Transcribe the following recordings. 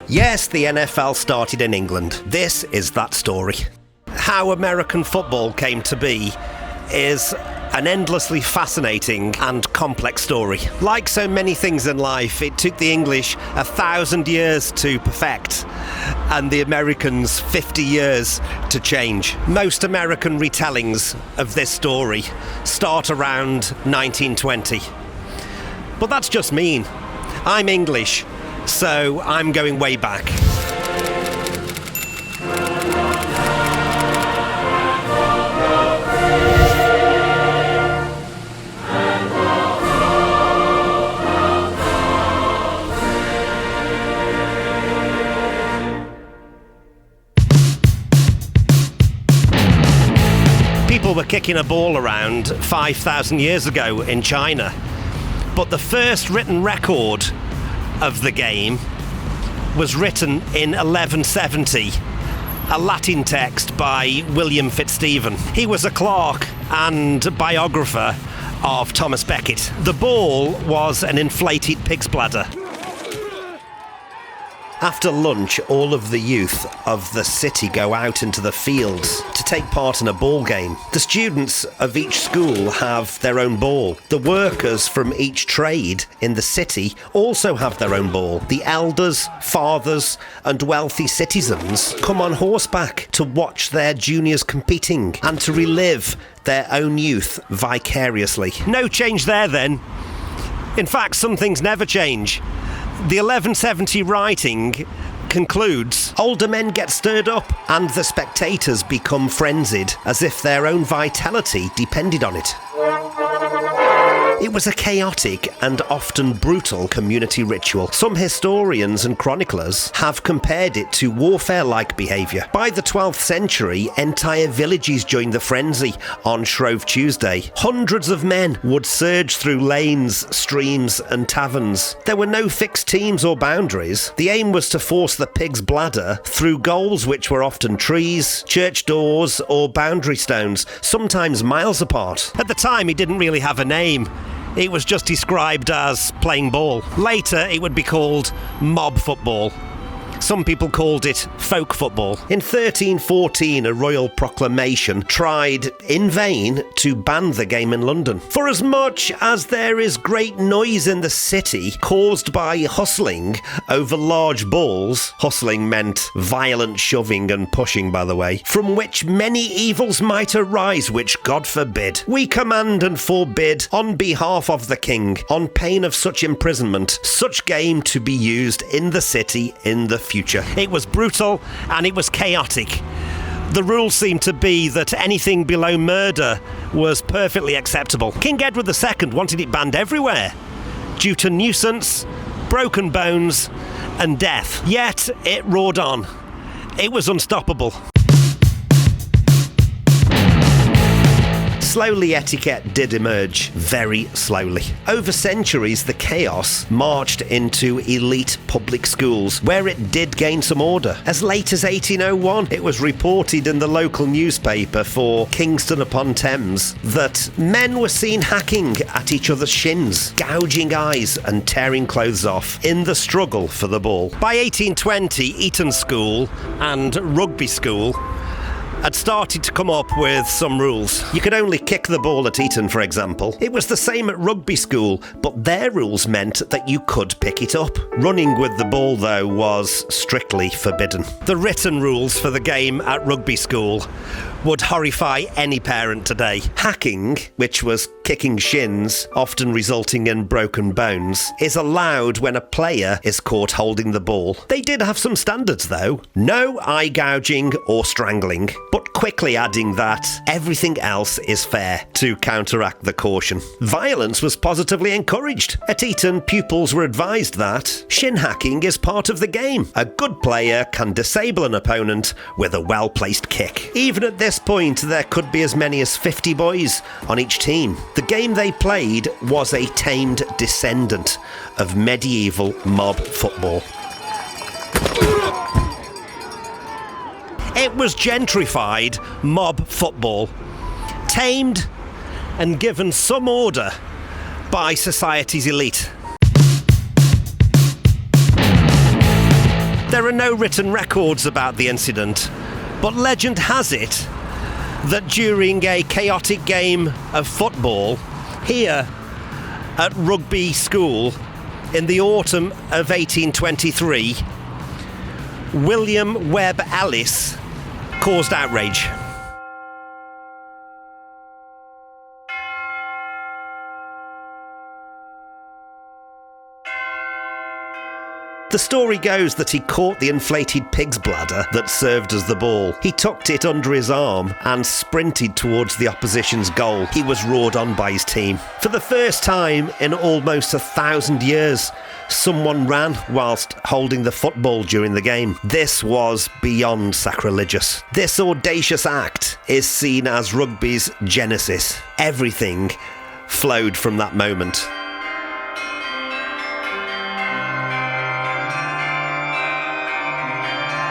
Yes, the NFL started in England. This is that story. How American football came to be is an endlessly fascinating and complex story. Like so many things in life, it took the English 1,000 years to perfect and the Americans 50 years to change. Most American retellings of this story start around 1920. But that's just mean. I'm English, so I'm going way back. People were kicking a ball around 5,000 years ago in China, but the first written record of the game was written in 1170, a Latin text by William Fitzstephen. He was a clerk and biographer of Thomas Becket. The ball was an inflated pig's bladder. After lunch, all of the youth of the city go out into the fields to take part in a ball game. The students of each school have their own ball. The workers from each trade in the city also have their own ball. The elders, fathers, and wealthy citizens come on horseback to watch their juniors competing and to relive their own youth vicariously. No change there then. In fact, some things never change. The 1170 writing concludes, older men get stirred up and the spectators become frenzied as if their own vitality depended on it. It was a chaotic and often brutal community ritual. Some historians and chroniclers have compared it to warfare-like behaviour. By the 12th century, entire villages joined the frenzy on Shrove Tuesday. Hundreds of men would surge through lanes, streams and taverns. There were no fixed teams or boundaries. The aim was to force the pig's bladder through goals which were often trees, church doors or boundary stones, sometimes miles apart. At the time, it didn't really have a name. It was just described as playing ball. Later, it would be called mob football. Some people called it folk football. In 1314, a royal proclamation tried in vain to ban the game in London. For as much as there is great noise in the city caused by hustling over large balls, hustling meant violent shoving and pushing, by the way, from which many evils might arise, which God forbid. We command and forbid on behalf of the king, on pain of such imprisonment, such game to be used in the city in the future. It was brutal and it was chaotic. The rule seemed to be that anything below murder was perfectly acceptable. King Edward II wanted it banned everywhere due to nuisance, broken bones and death. Yet it roared on. It was unstoppable. Slowly, etiquette did emerge, very slowly. Over centuries, the chaos marched into elite public schools, where it did gain some order. As late as 1801, it was reported in the local newspaper for Kingston upon Thames that men were seen hacking at each other's shins, gouging eyes and tearing clothes off in the struggle for the ball. By 1820, Eton School and Rugby School had started to come up with some rules. You could only kick the ball at Eton, for example. It was the same at Rugby School, but their rules meant that you could pick it up. Running with the ball, though, was strictly forbidden. The written rules for the game at Rugby School would horrify any parent today. Hacking, which was kicking shins, often resulting in broken bones, is allowed when a player is caught holding the ball. They did have some standards, though. No eye gouging or strangling, but quickly adding that everything else is fair to counteract the caution. Violence was positively encouraged. At Eton, pupils were advised that shin hacking is part of the game. A good player can disable an opponent with a well-placed kick. Even at this point, there could be as many as 50 boys on each team. The game they played was a tamed descendant of medieval mob football. It was gentrified mob football, tamed and given some order by society's elite. There are no written records about the incident, but legend has it that during a chaotic game of football here at Rugby School in the autumn of 1823, William Webb-Ellis caused outrage. The story goes that he caught the inflated pig's bladder that served as the ball. He tucked it under his arm and sprinted towards the opposition's goal. He was roared on by his team. For the first time in almost 1,000 years, someone ran whilst holding the football during the game. This was beyond sacrilegious. This audacious act is seen as rugby's genesis. Everything flowed from that moment.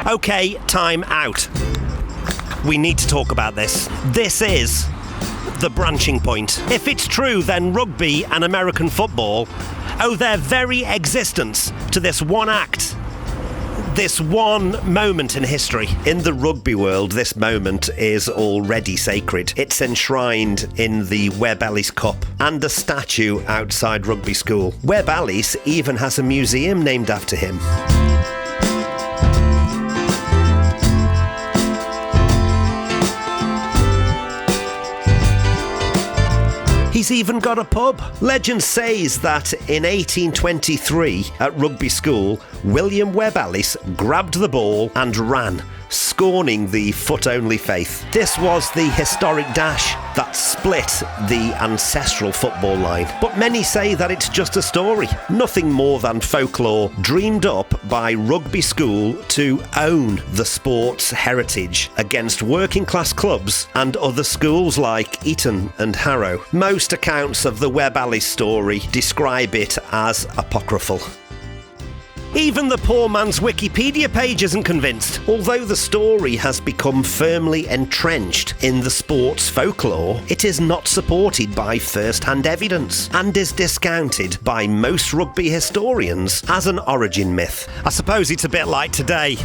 Okay, time out. We need to talk about this. This is the branching point. If it's true, then rugby and American football owe their very existence to this one act, this one moment in history. In the rugby world, this moment is already sacred. It's enshrined in the Webb-Ellis Cup and a statue outside Rugby School. Webb-Ellis even has a museum named after him. He's even got a pub. Legend says that in 1823 at Rugby School, William Webb-Ellis grabbed the ball and ran, scorning the foot-only faith. This was the historic dash that split the ancestral football line. But many say that it's just a story, nothing more than folklore dreamed up by Rugby School to own the sport's heritage against working-class clubs and other schools like Eton and Harrow. Most accounts of the Webb-Ellis story describe it as apocryphal. Even the poor man's Wikipedia page isn't convinced. Although the story has become firmly entrenched in the sport's folklore, it is not supported by first-hand evidence and is discounted by most rugby historians as an origin myth. I suppose it's a bit like today.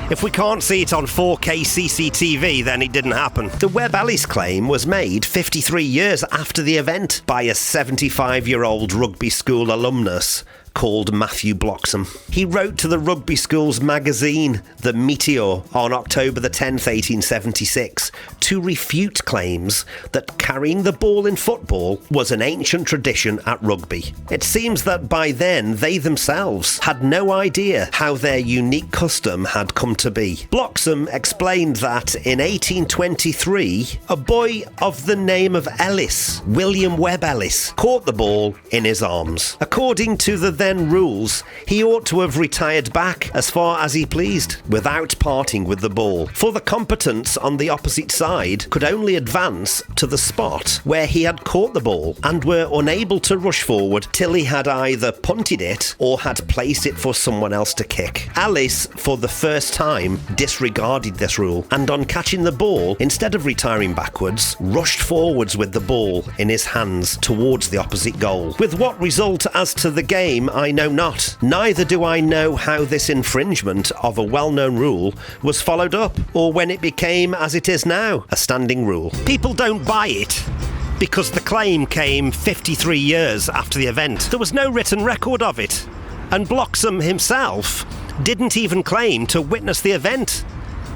If we can't see it on 4K CCTV, then it didn't happen. The Webb-Ellis claim was made 53 years after the event by a 75-year-old Rugby School alumnus called Matthew Bloxham. He wrote to the Rugby School's magazine, The Meteor, on October the 10th, 1876, to refute claims that carrying the ball in football was an ancient tradition at rugby. It seems that by then they themselves had no idea how their unique custom had come to be. Bloxham explained that in 1823, a boy of the name of Ellis, William Webb-Ellis, caught the ball in his arms. According to the then rules, he ought to have retired back as far as he pleased without parting with the ball, for the combatants on the opposite side could only advance to the spot where he had caught the ball and were unable to rush forward till he had either punted it or had placed it for someone else to kick. Ellis, for the first time, disregarded this rule and on catching the ball, instead of retiring backwards, rushed forwards with the ball in his hands towards the opposite goal. With what result as to the game, I know not. Neither do I know how this infringement of a well-known rule was followed up, or when it became, as it is now, a standing rule. People don't buy it because the claim came 53 years after the event. There was no written record of it, and Bloxham himself didn't even claim to witness the event.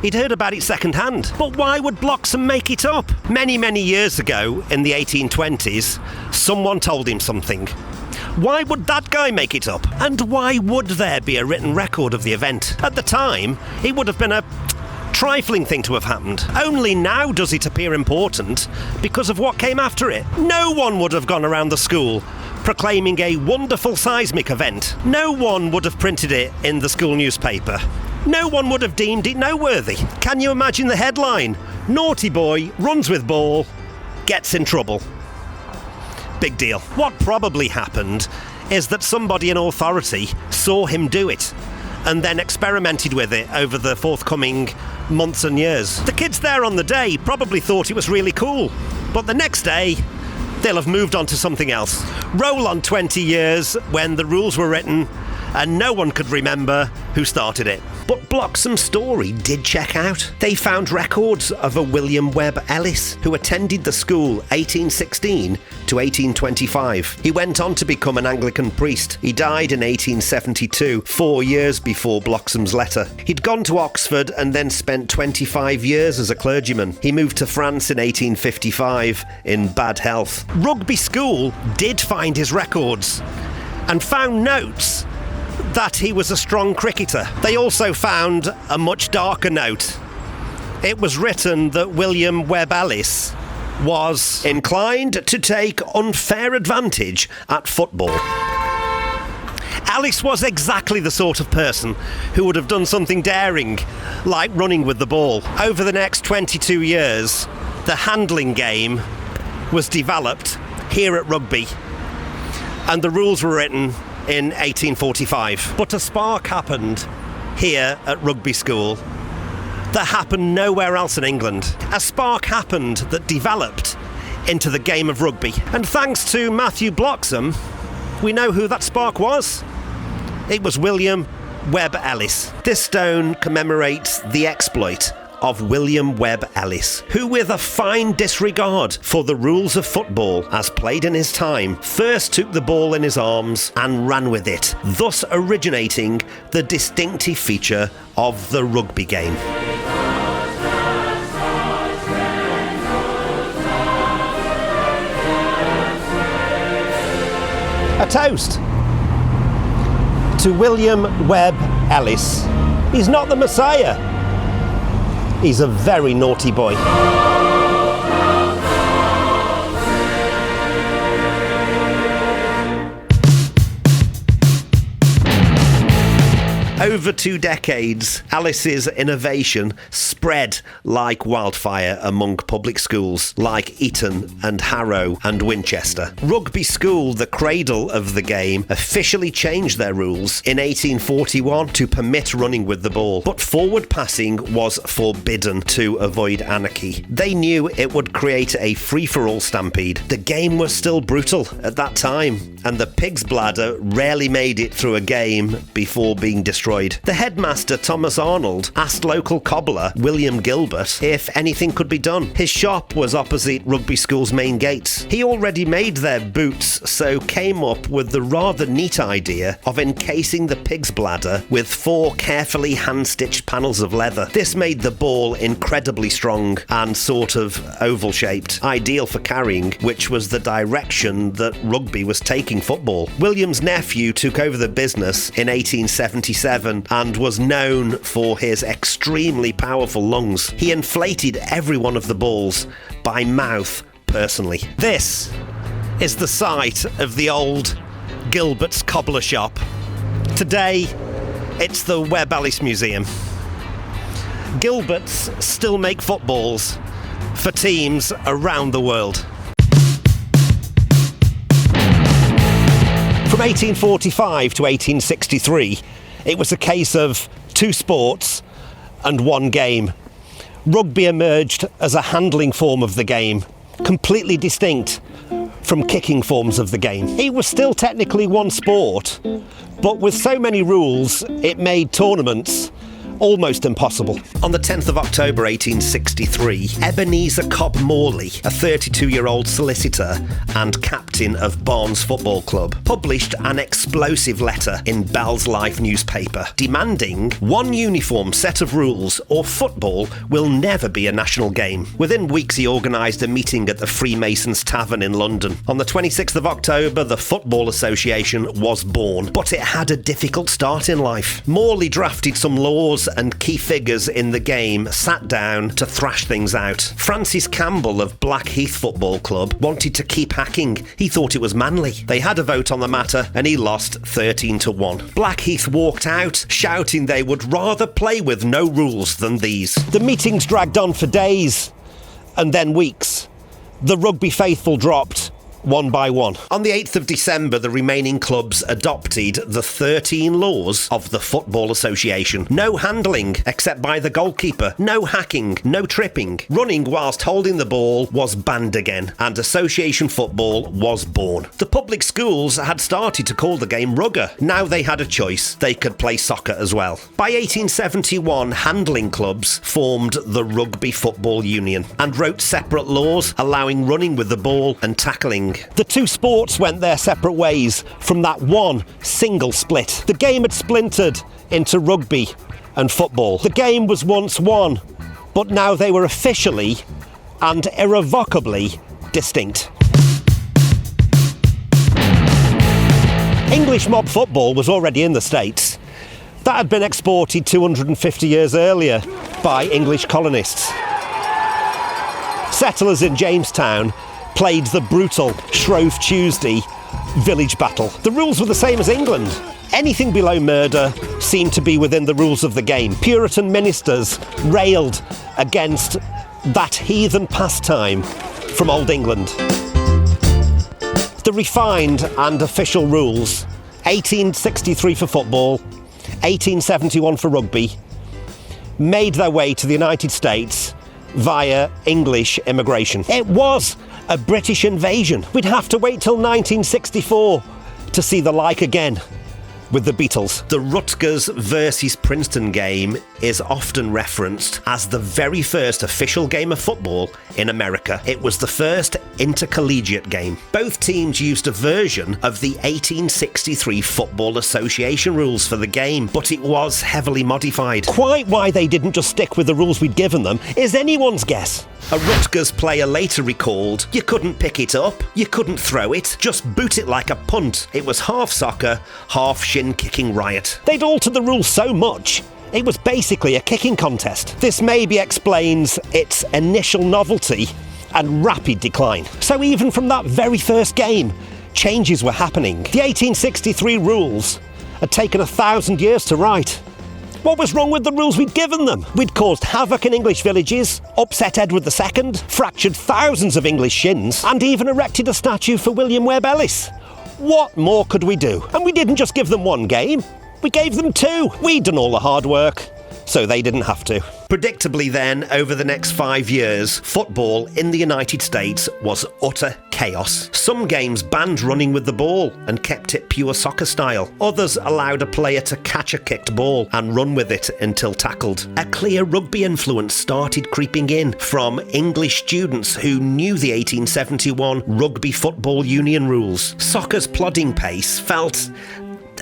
He'd heard about it secondhand. But why would Bloxham make it up? Many, many years ago, in the 1820s, someone told him something. Why would that guy make it up? And why would there be a written record of the event? At the time, it would have been a trifling thing to have happened. Only now does it appear important because of what came after it. No one would have gone around the school proclaiming a wonderful seismic event. No one would have printed it in the school newspaper. No one would have deemed it noteworthy. Can you imagine the headline? Naughty boy runs with ball, gets in trouble. Big deal. What probably happened is that somebody in authority saw him do it and then experimented with it over the forthcoming months and years. The kids there on the day probably thought it was really cool, but the next day they'll have moved on to something else. Roll on 20 years when the rules were written and no one could remember who started it. But Bloxham's story did check out. They found records of a William Webb-Ellis who attended the school 1816 to 1825. He went on to become an Anglican priest. He died in 1872, 4 years before Bloxham's letter. He'd gone to Oxford and then spent 25 years as a clergyman. He moved to France in 1855 in bad health. Rugby School did find his records and found notes that he was a strong cricketer. They also found a much darker note. It was written that William Webb-Ellis was inclined to take unfair advantage at football. Ellis was exactly the sort of person who would have done something daring, like running with the ball. Over the next 22 years, the handling game was developed here at Rugby, and the rules were written in 1845. But a spark happened here at Rugby School that happened nowhere else in England. A spark happened that developed into the game of rugby. And thanks to Matthew Bloxham, we know who that spark was. It was William Webb-Ellis. This stone commemorates the exploit of William Webb-Ellis, who, with a fine disregard for the rules of football as played in his time, first took the ball in his arms and ran with it, thus originating the distinctive feature of the rugby game. A toast to William Webb-Ellis. He's not the Messiah. He's a very naughty boy. Over 2 decades, Ellis's innovation spread like wildfire among public schools like Eton and Harrow and Winchester. Rugby School, the cradle of the game, officially changed their rules in 1841 to permit running with the ball, but forward passing was forbidden to avoid anarchy. They knew it would create a free-for-all stampede. The game was still brutal at that time, and the pig's bladder rarely made it through a game before being destroyed. The headmaster, Thomas Arnold, asked local cobbler William Gilbert if anything could be done. His shop was opposite Rugby School's main gates. He already made their boots, so came up with the rather neat idea of encasing the pig's bladder with 4 carefully hand-stitched panels of leather. This made the ball incredibly strong and sort of oval-shaped, ideal for carrying, which was the direction that rugby was taking football. William's nephew took over the business in 1877 and was known for his extremely powerful lungs. He inflated every one of the balls by mouth personally. This is the site of the old Gilbert's cobbler shop. Today, it's the Webb-Ellis Museum. Gilbert's still make footballs for teams around the world. From 1845 to 1863, it was a case of 2 sports and 1 game. Rugby emerged as a handling form of the game, completely distinct from kicking forms of the game. It was still technically 1 sport, but with so many rules, it made tournaments almost impossible. On the 10th of October 1863, Ebenezer Cobb Morley, a 32-year-old solicitor and captain of Barnes Football Club, published an explosive letter in Bell's Life newspaper, demanding 1 uniform set of rules or football will never be a national game. Within weeks, he organised a meeting at the Freemasons Tavern in London. On the 26th of October, the Football Association was born, but it had a difficult start in life. Morley drafted some laws and key figures in the game sat down to thrash things out. Francis Campbell of Blackheath Football Club wanted to keep hacking. He thought it was manly. They had a vote on the matter and he lost 13-1. Blackheath walked out, shouting they would rather play with no rules than these. The meetings dragged on for days and then weeks. The rugby faithful dropped one by one. On the 8th of December, the remaining clubs adopted the 13 laws of the Football Association. No handling except by the goalkeeper, no hacking, no tripping. Running whilst holding the ball was banned again, and association football was born. The public schools had started to call the game rugger. Now they had a choice. They could play soccer as well. By 1871, handling clubs formed the Rugby Football Union and wrote separate laws allowing running with the ball and tackling. The two sports went their separate ways from that one single split. The game had splintered into rugby and football. The game was once one, but now they were officially and irrevocably distinct. English mob football was already in the States. That had been exported 250 years earlier by English colonists. Settlers in Jamestown played the brutal Shrove Tuesday village battle. The rules were the same as England. Anything below murder seemed to be within the rules of the game. Puritan ministers railed against that heathen pastime from Old England. The refined and official rules, 1863 for football, 1871 for rugby, made their way to the United States via English immigration. It was a British invasion. We'd have to wait till 1964 to see the like again with the Beatles. The Rutgers versus Princeton game is often referenced as the very first official game of football in America. It was the first intercollegiate game. Both teams used a version of the 1863 Football Association rules for the game, but it was heavily modified. Quite why they didn't just stick with the rules we'd given them is anyone's guess. A Rutgers player later recalled, "You couldn't pick it up, you couldn't throw it, just boot it like a punt. It was half soccer, half shin-kicking riot." They'd altered the rules so much, it was basically a kicking contest. This maybe explains its initial novelty and rapid decline. So even from that very first game, changes were happening. The 1863 rules had taken 1,000 years to write. What was wrong with the rules we'd given them? We'd caused havoc in English villages, upset Edward II, fractured thousands of English shins, and even erected a statue for William Webb-Ellis. What more could we do? And we didn't just give them one game, we gave them two. We'd done all the hard work, so they didn't have to. Predictably then, over the next 5 years, football in the United States was utter chaos. Some games banned running with the ball and kept it pure soccer style. Others allowed a player to catch a kicked ball and run with it until tackled. A clear rugby influence started creeping in from English students who knew the 1871 Rugby Football Union rules. Soccer's plodding pace felt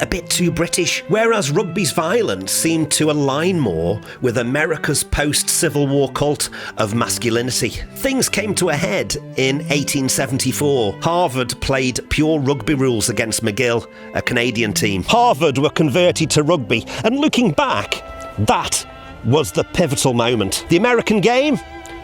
a bit too British, whereas rugby's violence seemed to align more with America's post-Civil War cult of masculinity. Things came to a head in 1874. Harvard played pure rugby rules against McGill, a Canadian team. Harvard were converted to rugby, and looking back, that was the pivotal moment. The American game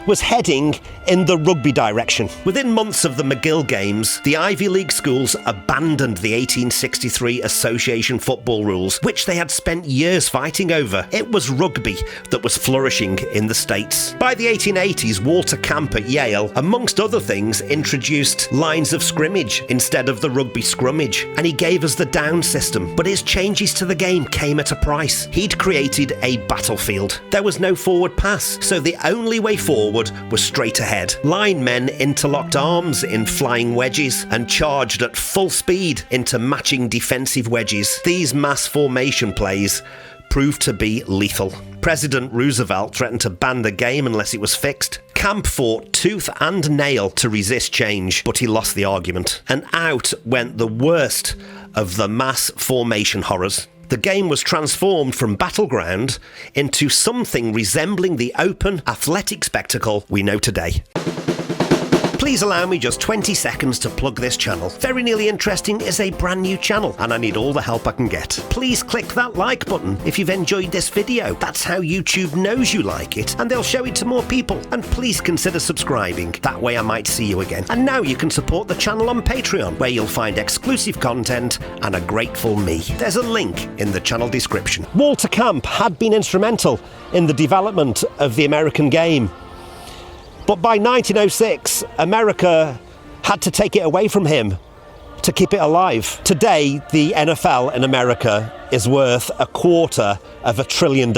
was heading in the rugby direction. Within months of the McGill Games, the Ivy League schools abandoned the 1863 association football rules, which they had spent years fighting over. It was rugby that was flourishing in the States. By the 1880s, Walter Camp at Yale, amongst other things, introduced lines of scrimmage instead of the rugby scrummage, and he gave us the down system. But his changes to the game came at a price. He'd created a battlefield. There was no forward pass, so the only way forward was straight ahead. Linemen interlocked arms in flying wedges and charged at full speed into matching defensive wedges. These mass formation plays proved to be lethal. President Roosevelt threatened to ban the game unless it was fixed. Camp fought tooth and nail to resist change, but he lost the argument. And out went the worst of the mass formation horrors. The game was transformed from battleground into something resembling the open, athletic spectacle we know today. Please allow me just 20 seconds to plug this channel. Very Nearly Interesting is a brand new channel and I need all the help I can get. Please click that like button if you've enjoyed this video. That's how YouTube knows you like it and they'll show it to more people. And please consider subscribing. That way I might see you again. And now you can support the channel on Patreon, where you'll find exclusive content and a grateful me. There's a link in the channel description. Walter Camp had been instrumental in the development of the American game. But by 1906, America had to take it away from him to keep it alive. Today, the NFL in America is worth $250 billion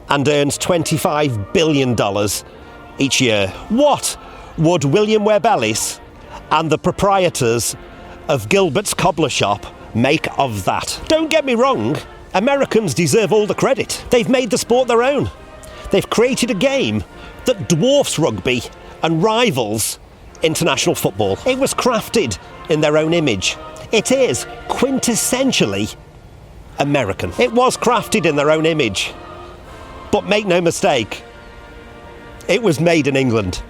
and earns $25 billion each year. What would William Webb-Ellis and the proprietors of Gilbert's Cobbler Shop make of that? Don't get me wrong, Americans deserve all the credit. They've made the sport their own. They've created a game that dwarfs rugby and rivals international football. It was crafted in their own image. It is quintessentially American. It was crafted in their own image. But make no mistake, it was made in England.